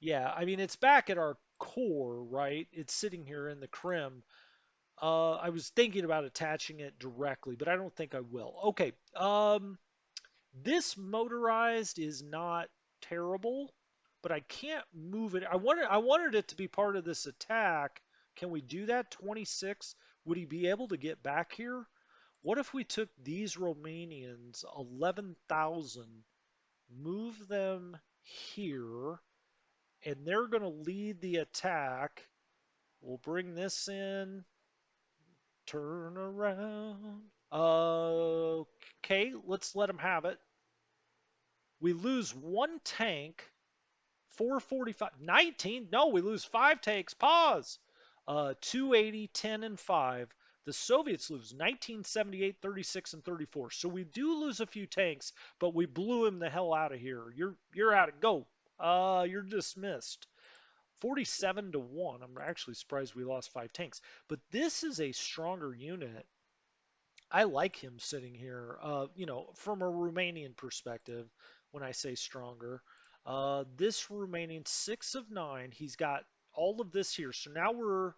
Speaker 1: Yeah, I mean, it's back at our core, right? It's sitting here in the Krim. I was thinking about attaching it directly, but I don't think I will. Okay, this motorized is not terrible, but I can't move it. I wanted it to be part of this attack. Can we do that? 26. Would he be able to get back here? What if we took these Romanians, 11,000, move them here, and they're going to lead the attack. We'll bring this in. Turn around. Okay, let's let them have it. We lose 1 tank, 445, 19. No, we lose 5 takes. Pause. 280, 10, and 5. The Soviets lose 1978, 36, and 34. So we do lose a few tanks, but we blew him the hell out of here. You're out of go. You're dismissed. 47 to 1. I'm actually surprised we lost 5 tanks. But this is a stronger unit. I like him sitting here, from a Romanian perspective when I say stronger. This Romanian 6 of 9, he's got all of this here. So now we're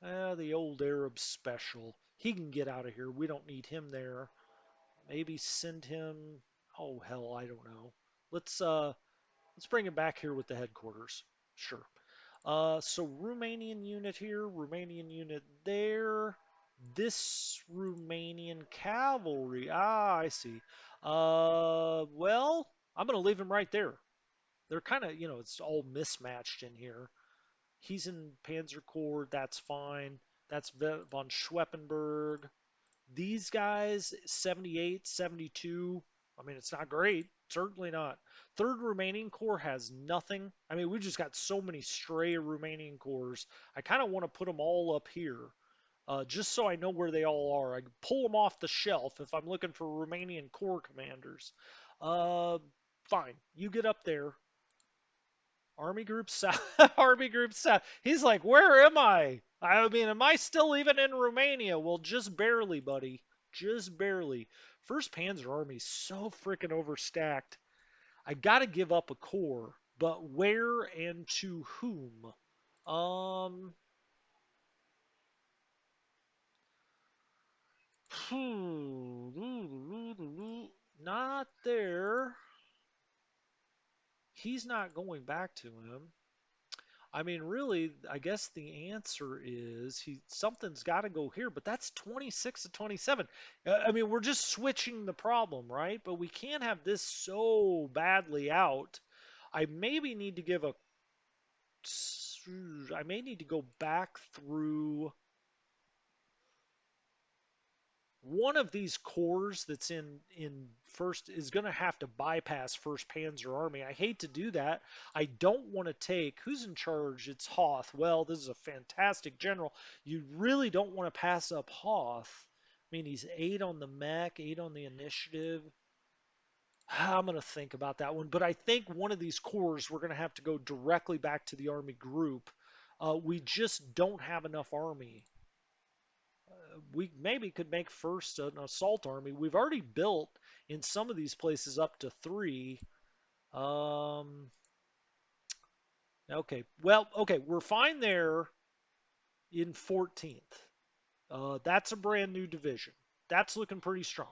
Speaker 1: the old Arab special. He can get out of here. We don't need him there. Maybe send him. Oh hell, I don't know. Let's bring him back here with the headquarters. Sure. So Romanian unit here, Romanian unit there. This Romanian cavalry. Ah, I see. Well, I'm going to leave him right there. They're kind of, it's all mismatched in here. He's in Panzer Corps. That's fine. That's von Schweppenberg. These guys, 78, 72. I mean, it's not great. Certainly not. Third Romanian Corps has nothing. I mean, we just got so many stray Romanian Corps. I kind of want to put them all up here, just so I know where they all are. I can pull them off the shelf if I'm looking for Romanian Corps commanders. Uh, Fine. You get up there. Army Group South. Army Group South. He's like, where am I? I mean, am I still even in Romania? Well, just barely, buddy. Just barely. First Panzer Army so freaking overstacked. I got to give up a corps, but where and to whom? Um, not there. He's not going back to him. I mean, really, I guess the answer is something's got to go here, but that's 26 to 27. I mean, we're just switching the problem, right? But we can't have this so badly out. I maybe need to give a I may need to go back through one of these corps that's in first is going to have to bypass First Panzer Army. I hate to do that. I don't want to take who's in charge. It's Hoth. Well, this is a fantastic general. You really don't want to pass up Hoth. I mean, he's 8 on the mech, 8 on the initiative. I'm going to think about that one, but I think one of these corps we're going to have to go directly back to the army group. We just don't have enough army. We maybe could make first an assault army. We've already built in some of these places up to 3. Um, okay, well, okay, we're fine there in 14th. That's a brand new division. That's looking pretty strong.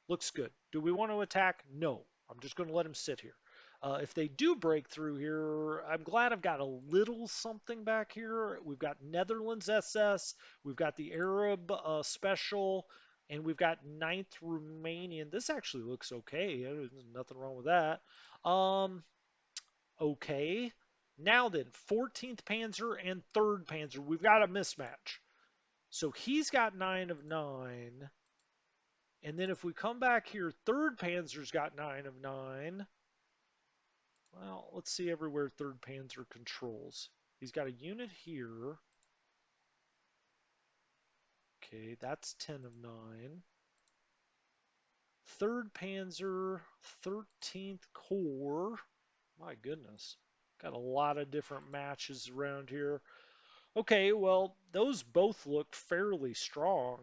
Speaker 1: Looks good. Do we want to attack? No. I'm just going to let them sit here. If they do break through here, I'm glad I've got a little something back here. We've got Netherlands SS, we've got the Arab Special, and we've got 9th Romanian. This actually looks okay. There's nothing wrong with that. Okay. Now then, 14th Panzer and 3rd Panzer. We've got a mismatch. So he's got 9 of 9. And then if we come back here, 3rd Panzer's got 9 of 9. Well, let's see everywhere 3rd Panzer controls. He's got a unit here. Okay, that's 10 of 9. 3rd Panzer, 13th Corps. My goodness. Got a lot of different matches around here. Okay, well, those both look fairly strong.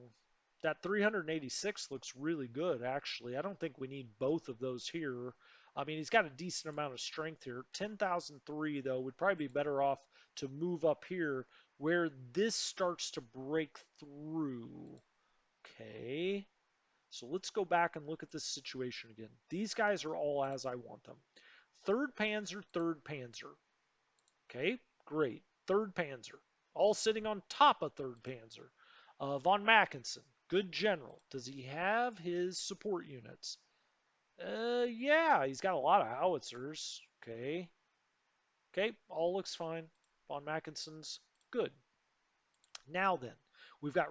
Speaker 1: That 386 looks really good, actually. I don't think we need both of those here. I mean, he's got a decent amount of strength here. 10,003, though, would probably be better off to move up here where this starts to break through. Okay, so let's go back and look at this situation again. These guys are all as I want them. 3rd Panzer, 3rd Panzer. Okay, great. 3rd Panzer, all sitting on top of 3rd Panzer. Von Mackensen, good general. Does he have his support units? Yeah, he's got a lot of howitzers. Okay. Okay, all looks fine. Von Mackensen's good. Now then, we've got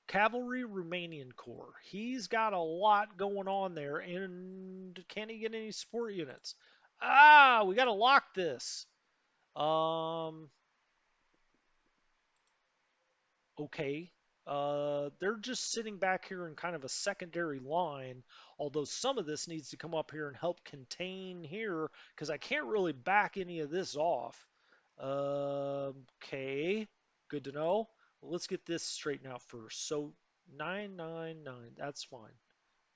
Speaker 1: Cavalry Romanian Corps. He's got a lot going on there, and can he get any support units? Ah, we got to lock this. Um, okay. They're just sitting back here in kind of a secondary line, although some of this needs to come up here and help contain here because I can't really back any of this off. Okay, good to know. Well, let's get this straightened out first. So 999, that's fine.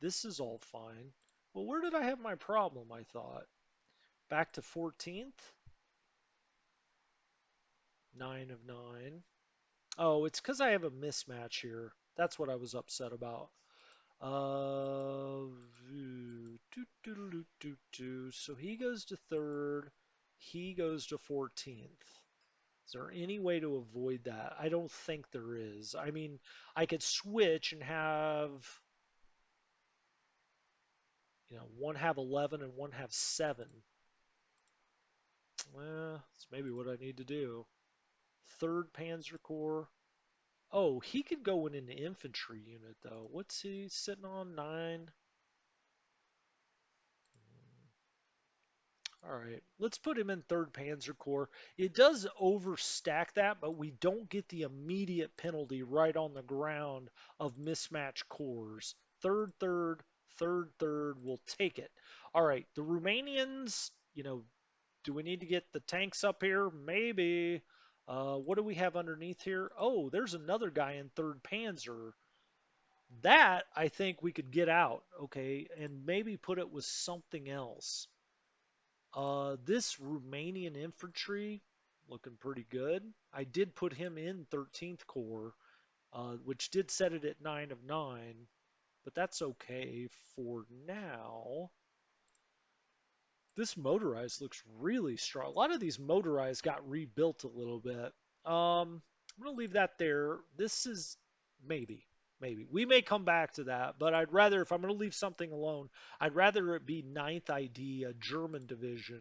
Speaker 1: This is all fine. Well, where did I have my problem, I thought? Back to 14th? 9 of 9. Oh, it's because I have a mismatch here. That's what I was upset about. Uh, So he goes to third. He goes to 14th. Is there any way to avoid that? I don't think there is. I mean, I could switch and have, one have 11 and one have 7. Well, that's maybe what I need to do. Third Panzer Corps. Oh, he could go in an infantry unit, though. What's he sitting on? 9? All right, let's put him in third Panzer Corps. It does overstack that, but we don't get the immediate penalty right on the ground of mismatched corps. Third, we'll take it. All right, the Romanians, do we need to get the tanks up here? Maybe. What do we have underneath here? Oh, there's another guy in third Panzer. That I think we could get out, okay, and maybe put it with something else. This Romanian infantry looking pretty good. I did put him in 13th Corps, which did set it at 9 of 9, but that's okay for now. This motorized looks really strong. A lot of these motorized got rebuilt a little bit. I'm going to leave that there. This is maybe, maybe. We may come back to that, but I'd rather, if I'm going to leave something alone, I'd rather it be Ninth ID, a German division.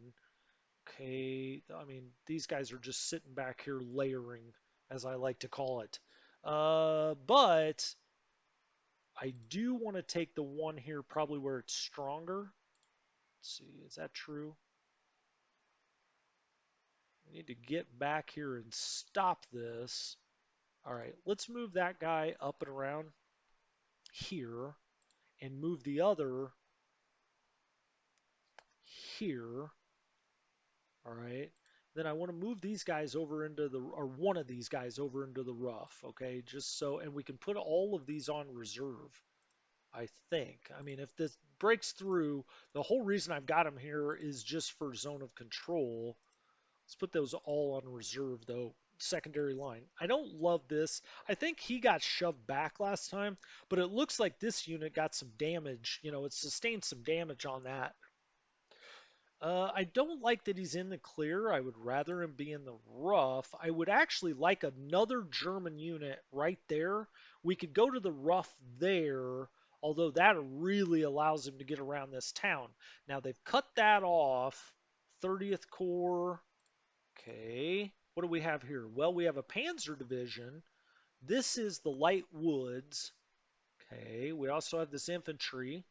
Speaker 1: Okay, I mean, these guys are just sitting back here layering, as I like to call it. But I do want to take the one here probably where it's stronger. Let's see, is that true? We need to get back here and stop this. All right, let's move that guy up and around here and move the other here. All right. Then I want to move these guys over into the, or one of these guys over into the rough. Okay. Just so, and we can put all of these on reserve, I think. I mean, if this breaks through, the whole reason I've got them here is just for zone of control. Let's put those all on reserve, though. Secondary line. I don't love this. I think he got shoved back last time, but it looks like this unit got some damage. It sustained some damage on that. I don't like that he's in the clear. I would rather him be in the rough. I would actually like another German unit right there. We could go to the rough there, although that really allows him to get around this town. Now they've cut that off. 30th Corps. Okay. What do we have here? Well, we have a Panzer division. This is the light woods. Okay. We also have this infantry.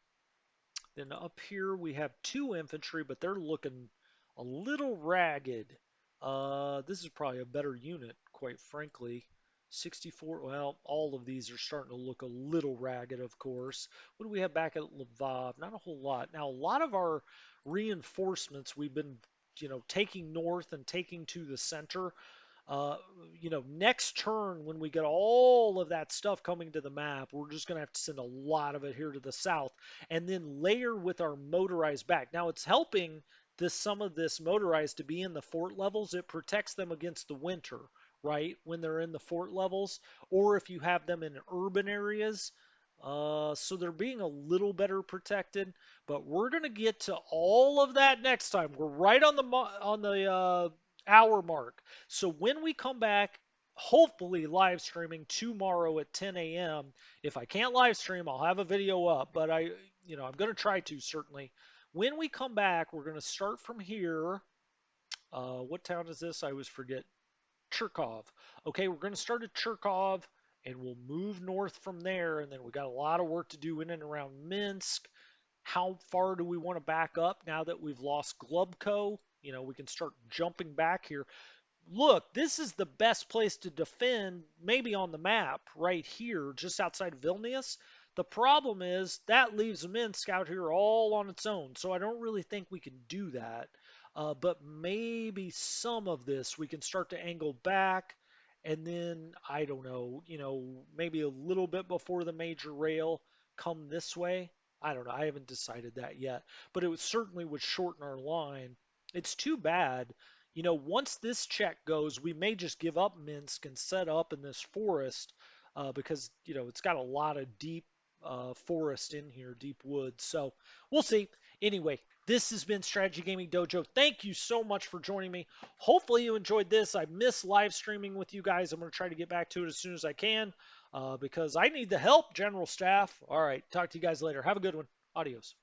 Speaker 1: Then up here we have 2 infantry, but they're looking a little ragged. This is probably a better unit, quite frankly. 64, well, all of these are starting to look a little ragged, of course. What do we have back at Lvov? Not a whole lot. Now, a lot of our reinforcements we've been, taking north and taking to the center. Uh, Next turn when we get all of that stuff coming to the map, we're just going to have to send a lot of it here to the south and then layer with our motorized back. Now it's helping some of this motorized to be in the fort levels. It protects them against the winter, right? When they're in the fort levels, or if you have them in urban areas. So they're being a little better protected, but we're gonna get to all of that next time. We're right on the hour mark. So when we come back, hopefully live streaming tomorrow at 10 a.m. If I can't live stream, I'll have a video up, but I'm going to try to certainly. When we come back, we're going to start from here. What town is this? I always forget. Cherkov. Okay, we're going to start at Cherkov and we'll move north from there. And then we got a lot of work to do in and around Minsk. How far do we want to back up now that we've lost Glubco? We can start jumping back here. Look, this is the best place to defend, maybe on the map, right here, just outside of Vilnius. The problem is that leaves Minsk out here all on its own, so I don't really think we can do that. But maybe some of this we can start to angle back, and then I don't know, maybe a little bit before the major rail come this way. I don't know. I haven't decided that yet, but certainly would shorten our line. It's too bad once this check goes, we may just give up Minsk and set up in this forest because, it's got a lot of deep forest in here, deep woods. So we'll see. Anyway, this has been Strategy Gaming Dojo. Thank you so much for joining me. Hopefully you enjoyed this. I miss live streaming with you guys. I'm going to try to get back to it as soon as I can because I need the help, General Staff. All right. Talk to you guys later. Have a good one. Adios.